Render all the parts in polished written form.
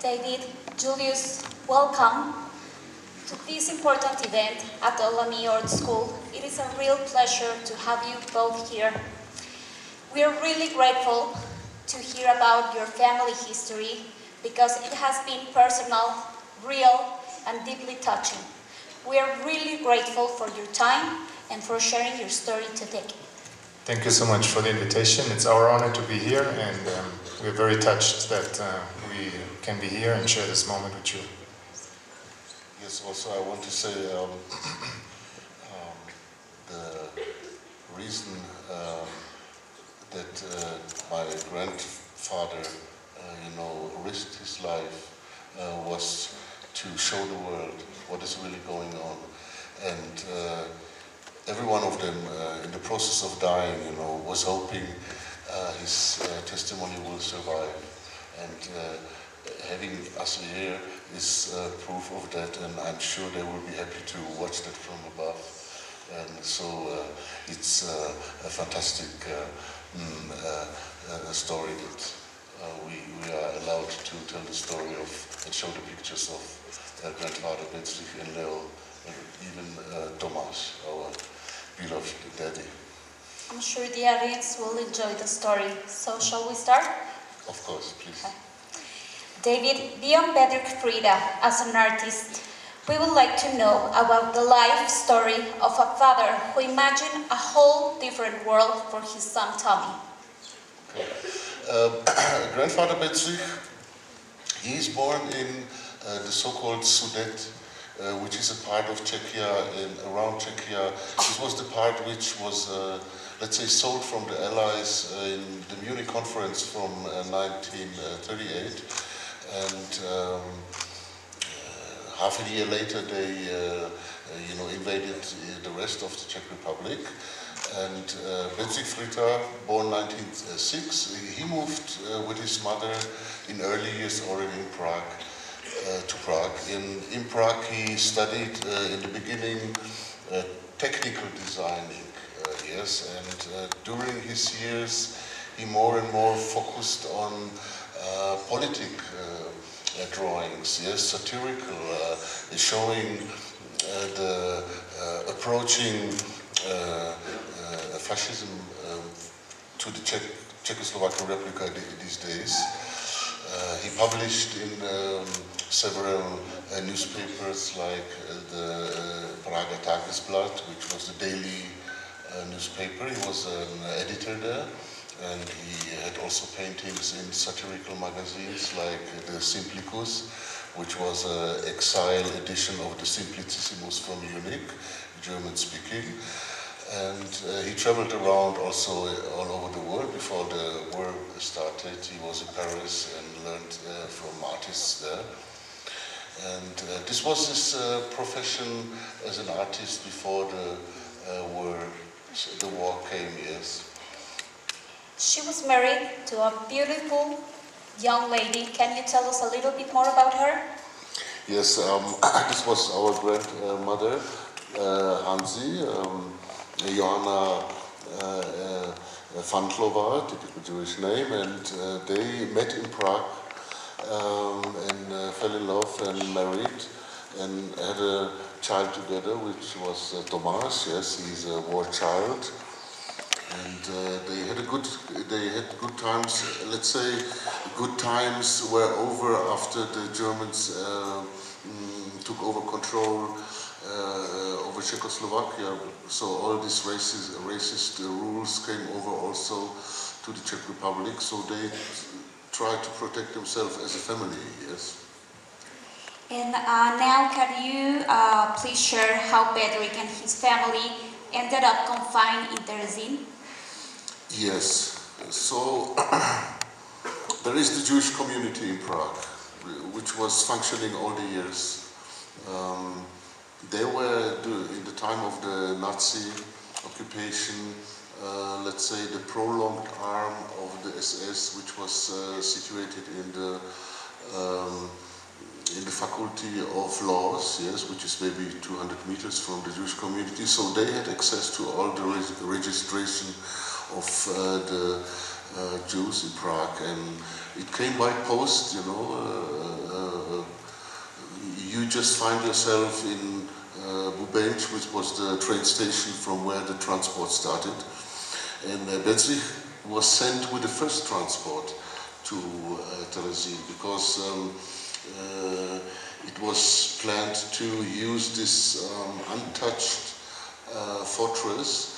David, Julius, welcome to this important event at Olami Art School. It is a real pleasure to have you both here. We are really grateful to hear about your family history because it has been personal, real, and deeply touching. We are really grateful for your time and for sharing your story today. Thank you so much for the invitation. It's our honor to be here, and we're very touched that we can be here and share this moment with you. Yes, also I want to say the reason that my grandfather, risked his life was to show the world what is really going on. And every one of them, in the process of dying, was hoping his testimony will survive. And having us here is proof of that, and I'm sure they will be happy to watch that from above. And so it's a fantastic story that we are allowed to tell the story of and show the pictures of grandfather Bedřich and Leo, and even Tomáš, our beloved daddy. I'm sure the audience will enjoy the story. So shall we start? Of course, please. Okay. David, beyond Bedřich Frida as an artist, we would like to know about the life story of a father who imagined a whole different world for his son Tommy. Okay. Grandfather Bedřich, he is born in the so-called Sudet, which is a part of Czechia and around Czechia. This was the part which was, let's say, sold from the Allies in the Munich conference from 1938. And half a year later, they, invaded the rest of the Czech Republic. And Bedřich Frida, born 1906, he moved with his mother in early years already in Prague, to Prague. In Prague, he studied in the beginning technical designing, yes, and during his years, he more and more focused on politic drawings, yes, satirical, showing the approaching fascism to the Czechoslovakian Republic these days. He published in several newspapers like the Prager Tagesblatt, which was the daily newspaper. He was an editor there, and he had also paintings in satirical magazines like the Simplicus, which was an exile edition of the Simplicissimus from Munich, German-speaking. And he traveled around also all over the world before the war started. He was in Paris and learned from artists there. And this was his profession as an artist before the war came, yes. She was married to a beautiful young lady. Can you tell us a little bit more about her? Yes, this was our grandmother, Hansi. Johanna Fantlova, typical Jewish name, and they met in Prague and fell in love and married and had a child together, which was Tomáš. Yes, he's a war child, and they had good times. Let's say good times were over after the Germans took over control over Czechoslovakia, so all these racist rules came over also to the Czech Republic, so they tried to protect themselves as a family, yes. And now can you please share how Bedřich and his family ended up confined in Terezin? Yes, so there is the Jewish community in Prague, which was functioning all the years. They were, in the time of the Nazi occupation, let's say the prolonged arm of the SS, which was situated in the Faculty of Laws, yes, which is maybe 200 meters from the Jewish community. So they had access to all the registration of the Jews in Prague, and it came by post, you just find yourself in Bubench, which was the train station from where the transport started. And Bezrich was sent with the first transport to Terezin because it was planned to use this untouched fortress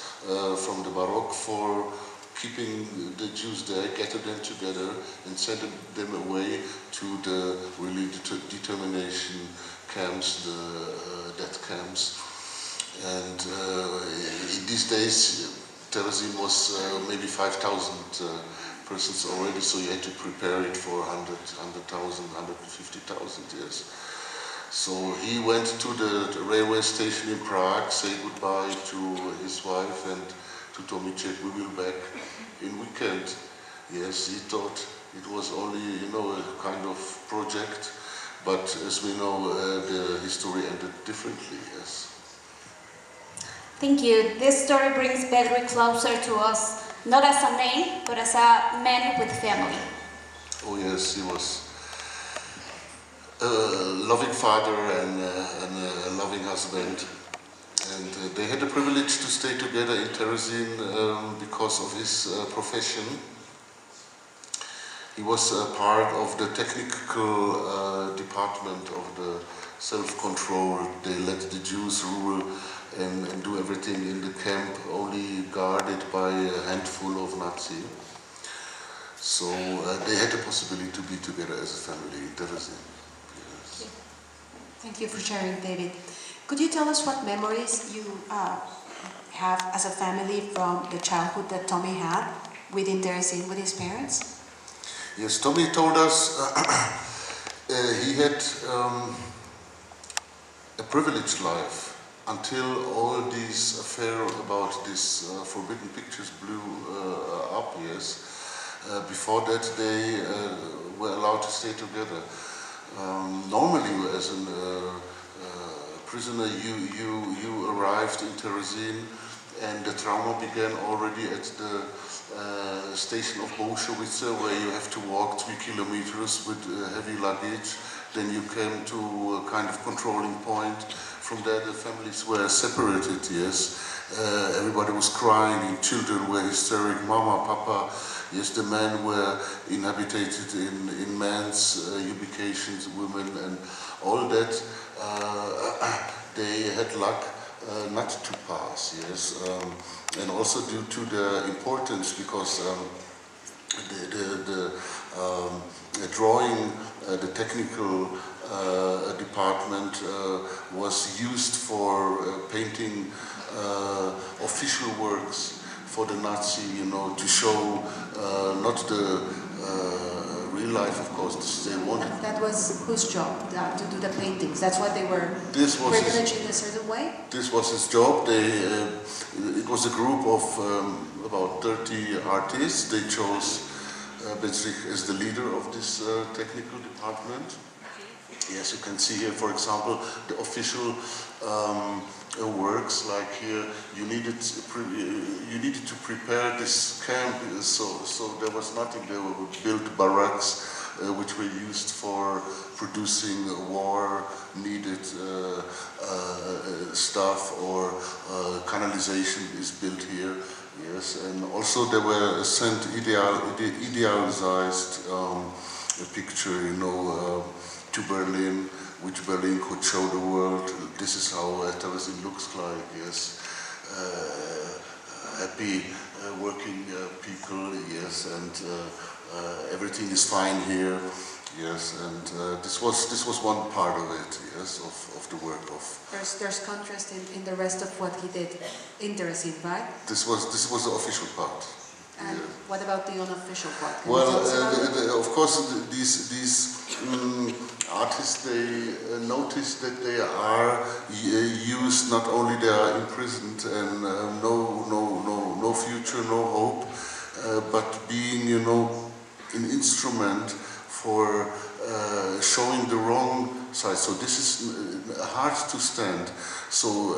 from the Baroque for keeping the Jews there, getting them together and sending them away to the really determination camps, the death camps. And in these days, Terezin was maybe 5,000 persons already, so you had to prepare it for 100,000, 150,000 years. So he went to the railway station in Prague, said goodbye to his wife and to Tomiček, we will back in weekend. Yes, he thought it was only, a kind of project, but as we know, the history ended differently, yes. Thank you. This story brings Bedri closer to us, not as a name, but as a man with family. Oh yes, he was a loving father and a loving husband. And they had the privilege to stay together in Terezin because of his profession. He was part of the technical department of the self-control. They let the Jews rule and do everything in the camp, only guarded by a handful of Nazis. So they had the possibility to be together as a family in Terezin. Yes. Thank you for sharing, David. Could you tell us what memories you have as a family from the childhood that Tommy had within Terezin with his parents? Yes, Tommy told us he had a privileged life until all these affair about these forbidden pictures blew up, yes. Before that, they were allowed to stay together. Normally, as a prisoner, you arrived in Terezin, and the trauma began already at the station of Bolshevice, where you have to walk 3 kilometers with heavy luggage. Then you came to a kind of controlling point. From there, the families were separated, yes. Everybody was crying, children were hysteric, mama, papa. Yes, the men were inhabited in men's ubications, women, and all that. They had luck not to pass, yes. And also due to the importance, because the drawing, the technical department was used for painting official works for the Nazi, to show not the real life, of course. They wanted. That was whose job, to do the paintings? That's why they were privileged in a certain way? This was his job. It was a group of about 30 artists. They chose Bedřich as the leader of this technical department. Yes, you can see here, for example, the official works. Like here, you needed to prepare this camp. So there was nothing. They would build barracks, which were used for producing war-needed stuff, or canalization is built here. Yes, and also there were sent idealized picture, to Berlin, which Berlin could show the world. This is how Terezin looks like, yes. Happy working people, yes, and everything is fine here, yes, and this was one part of it, yes, of the work of. There's contrast in the rest of what he did in Terezin, right? This was the official part. And what about the unofficial part? Well, of course, these artists, they notice that they are used. Not only they are imprisoned and no future, no hope, but being an instrument for showing the wrong side. So this is hard to stand. So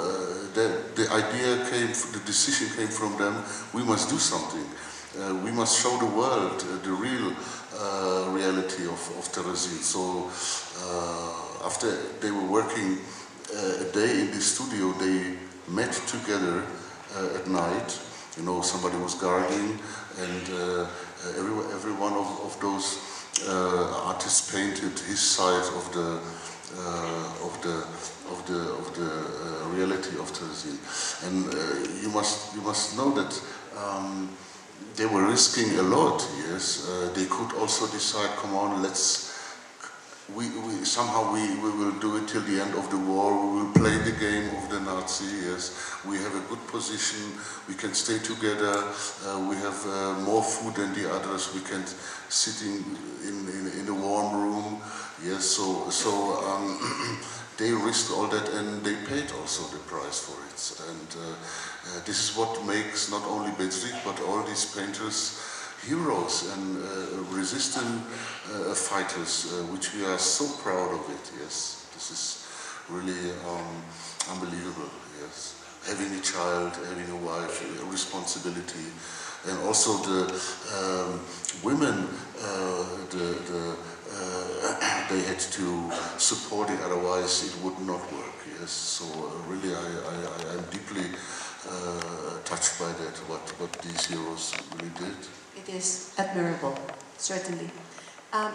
the idea the decision came from them. We must do something. We must show the world the real reality of Terezin. So after they were working a day in the studio, they met together at night. You know, somebody was guarding, and every one of those artists painted his side of the reality of Terezin. And you must know that they were risking a lot. Yes, they could also decide, come on, we will do it till the end of the war. We will play the game of the Nazi. Yes, we have a good position. We can stay together. We have more food than the others. We can sit in a warm room. Yes, so they risked all that, and they paid also the price for it. And this is what makes not only Bedřich but all these painters heroes and resistant fighters, which we are so proud of it. Yes, this is really unbelievable. Yes, having a child, having a wife, a responsibility, and also the women. They had to support it, otherwise it would not work. Yes, so really I'm deeply touched by that. What these heroes really did. It is admirable, certainly.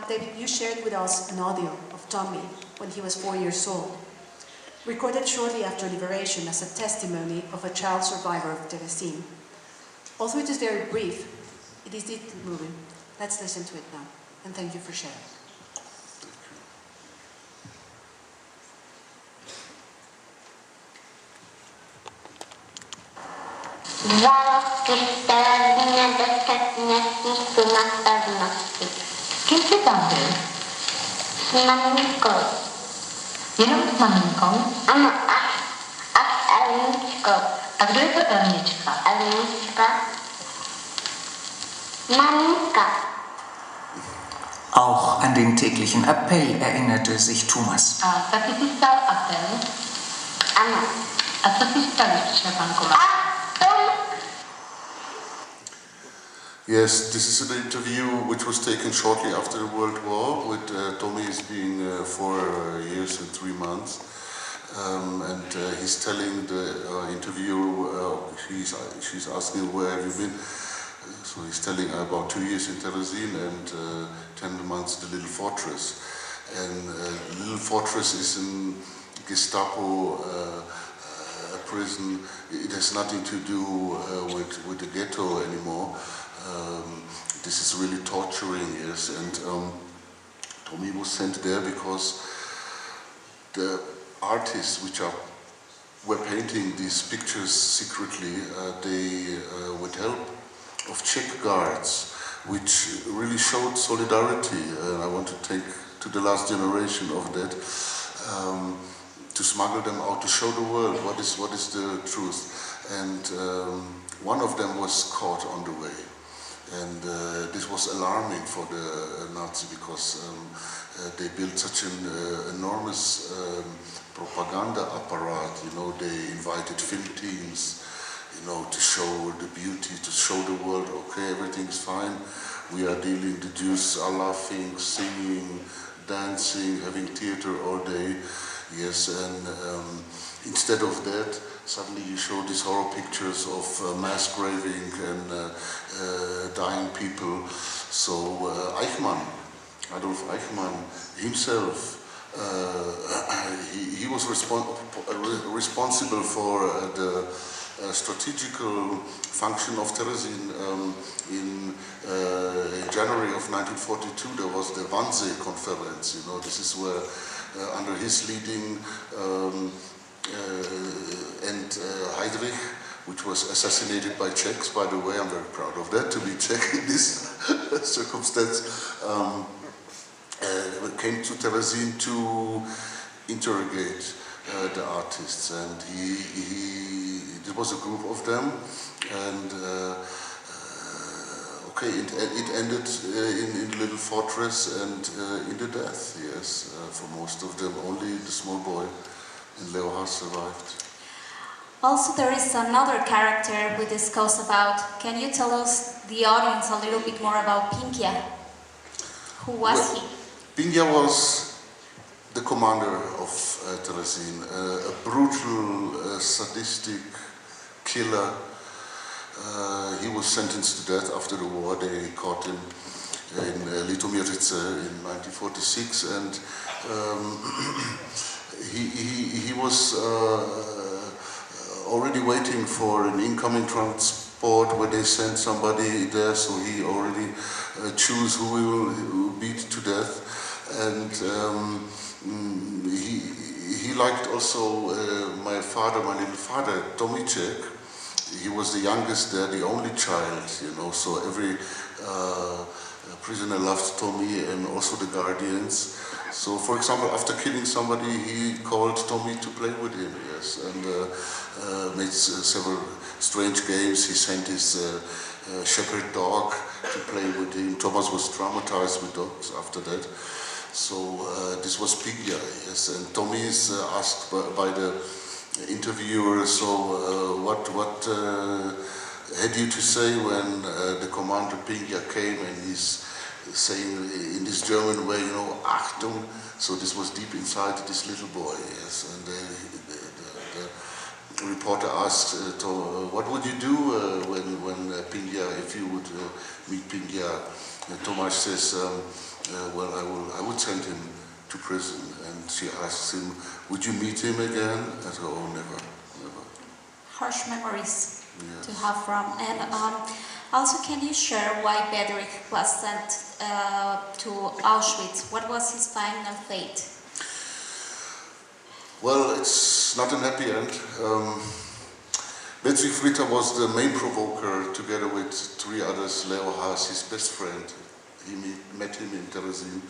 David, you shared with us an audio of Tommy when he was 4 years old, recorded shortly after liberation as a testimony of a child survivor of Terezin. Although it is very brief, it is deeply moving. Let's listen to it now, and thank you for sharing. Kim ty tam był? Z maminką. Jenom s maminkou? Ano, a s Elničkou. A kdo je to Elnička? Elnička. Maminka. Auch an den täglichen Appell erinnerte sich Thomas. A taky jsi psal apel? Ano. A co jsi psal, když přišla panko? Yes, this is an interview which was taken shortly after the World War, with Tommy as being 4 years and 3 months. And he's telling the interview, she's asking, where have you been? So he's telling about 2 years in Terezin and 10 months in the Little Fortress. And Little Fortress is in Gestapo prison. It has nothing to do with the ghetto anymore. This is really torturing, yes, and Tommy was sent there because the artists were painting these pictures secretly, they with help of Czech guards, which really showed solidarity. I want to take to the last generation of that, to smuggle them out, to show the world what is the truth. And one of them was caught on the way. And this was alarming for the Nazi, because they built such an enormous propaganda apparat. You know, they invited film teams, you know, to show the beauty, to show the world, okay, everything's fine. We are dealing, the Jews are laughing, singing, dancing, having theater all day. Yes, and instead of that, suddenly you show these horror pictures of mass graving and dying people. So Adolf Eichmann himself, he was responsible for the strategical function of Terezin. In January of 1942, there was the Wannsee Conference. You know, this is where, under his leading, and Heydrich, which was assassinated by Czechs, by the way, I'm very proud of that, to be Czech in this circumstance, came to Terezin to interrogate the artists, and there was a group of them, and okay, it ended in Little Fortress and in the death, yes, for most of them. Only the small boy in Leohar survived. Also, there is another character we discussed about. Can you tell us, the audience, a little bit more about Pinkia? Who was he? Pingia was the commander of Terezin, a brutal, sadistic killer. He was sentenced to death after the war. They caught him in Litomirice in 1946, and he was already waiting for an incoming transport where they sent somebody there, so he already choose who he will beat to death. And he liked also my little father, Tomicek. He was the youngest there, the only child, so every prisoner loved Tommy and also the guardians. So, for example, after killing somebody, he called Tommy to play with him, yes, and made several strange games. He sent his shepherd dog to play with him. Thomas was traumatized with dogs after that. So this was Pingia, yes, and Tommy is asked by the interviewer, so what had you to say when the commander Pingia came and he's saying in this German way, Achtung, so this was deep inside this little boy, yes, and the reporter asked, what would you do when Pingia, if you would meet Pingia? And Tomasz says, well, I would send him to prison. And she asks him, would you meet him again? I said, oh, never. Harsh memories Yes. to have from. And also, can you share why Bedřich was sent to Auschwitz? What was his final fate? Well, it's not an happy end. Bedřich Fritter was the main provoker, together with three others, Leo Haas, his best friend. He met him in Terezin,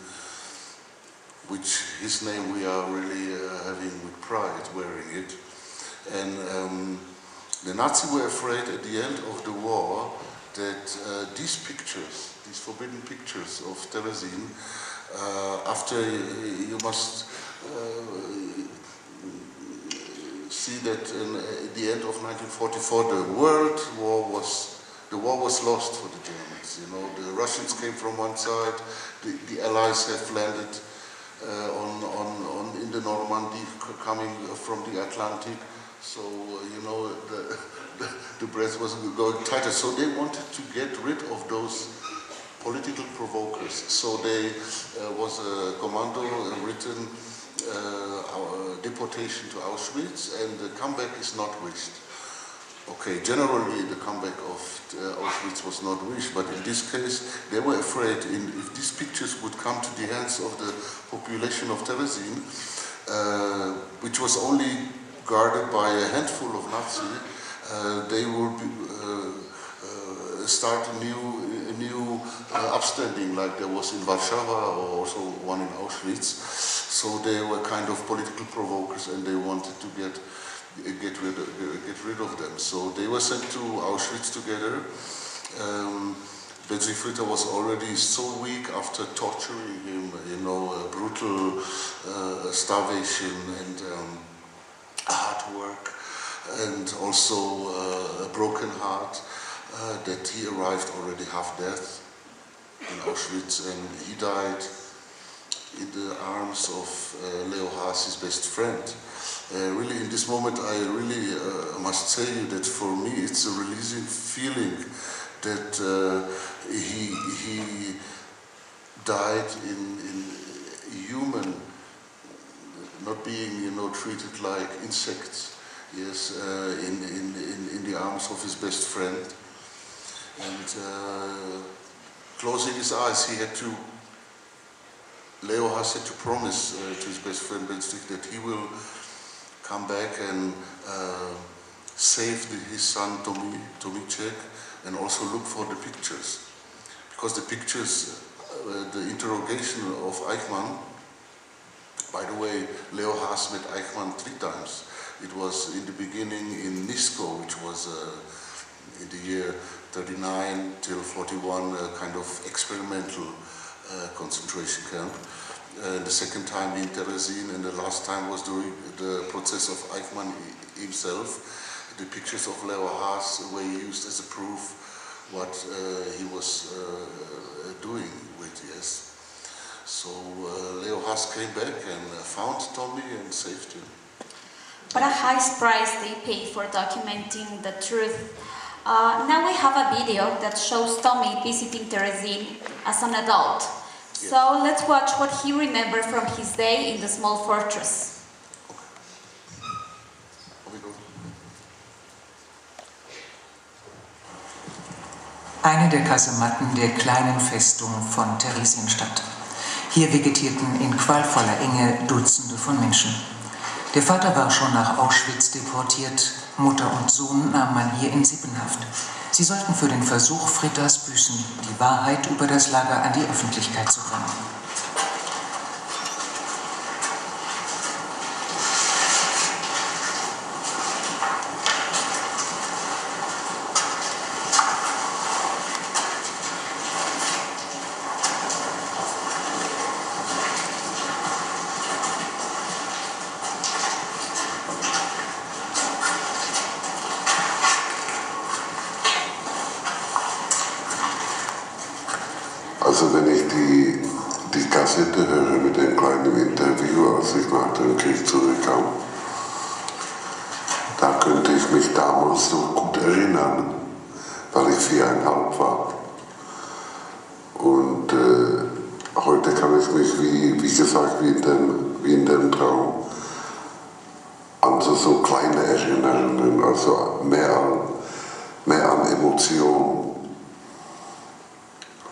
which his name we are really having with pride, wearing it. And the Nazis were afraid at the end of the war that these pictures, these forbidden pictures of Terezin, after you must see that at the end of 1944 the war was lost for the Germans. The Russians came from one side, the Allies have landed in the Normandy, coming from the Atlantic. So the breath was going tighter. So they wanted to get rid of those political provokers. So they was a commando written deportation to Auschwitz, and the comeback is not wished. Okay, generally the comeback of Auschwitz was not wished, but in this case they were afraid if these pictures would come to the hands of the population of Terezin, which was only guarded by a handful of Nazis, they would start a new upstanding, like there was in Warsaw or also one in Auschwitz. So they were kind of political provokers, and they wanted to get rid of them. So they were sent to Auschwitz together. Bedřich Fritter was already so weak after torturing him, brutal starvation and hard work, and also a broken heart, that he arrived already half death in Auschwitz, and he died in the arms of Leo Haas, his best friend. Really, in this moment, I really must say that for me it's a releasing feeling that he died in human, not being treated like insects. Yes, in the arms of his best friend, and closing his eyes, Leo Haas had to promise to his best friend Bedřich that he will come back and save his son Tomicek, and also look for the pictures, because the pictures, the interrogation of Eichmann. By the way, Leo Haas met Eichmann 3 times. It was in the beginning in Nisko, which was in the year 39 till 41, a kind of experimental concentration camp. The second time in Terezin, and the last time was during the process of Eichmann himself. The pictures of Leo Haas were used as a proof what he was doing with, yes. So Leo Haas came back and found Tommy and saved him. What a high price they pay for documenting the truth. Now we have a video that shows Tommy visiting Terezin as an adult. Yes. So let's watch what he remembered from his day in the small fortress. Eine der Kasematten der kleinen Festung von Theresienstadt. Hier vegetierten in qualvoller Enge Dutzende von Menschen. Der Vater war schon nach Auschwitz deportiert, Mutter und Sohn nahm man hier in Sippenhaft. Sie sollten für den Versuch Fritas büßen, die Wahrheit über das Lager an die Öffentlichkeit zu bringen. Also wenn ich die Kassette höre mit dem kleinen Interview, als ich nach dem Krieg zurückkam, da könnte ich mich damals so gut erinnern, weil ich 4,5 war. Und heute kann ich mich, wie gesagt, wie in dem Traum, an so kleine Erinnerungen, also mehr an Emotionen.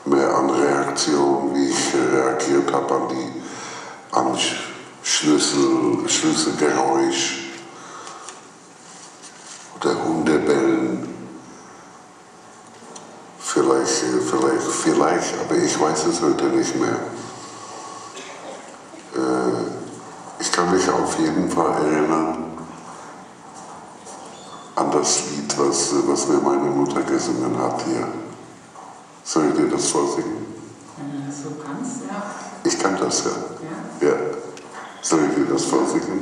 Mehr an Reaktion, wie ich reagiert habe an Schlüsselgeräusch oder Hundebellen. Vielleicht, aber ich weiß es heute nicht mehr. Ich kann mich auf jeden Fall erinnern an das Lied, was mir meine Mutter gesungen hat hier. Soll ich dir das vorsingen? So kannst du, ja. Ich kann das, ja. Ja. Soll ich dir das vorsingen?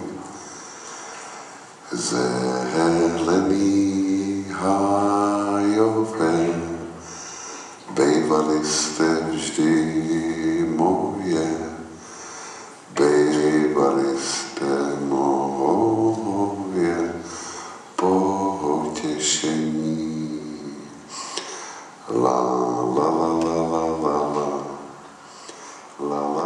Zelení hájové, bývaly jste vždy moje, bývaly jste moje potěšení. La la la la la la la la la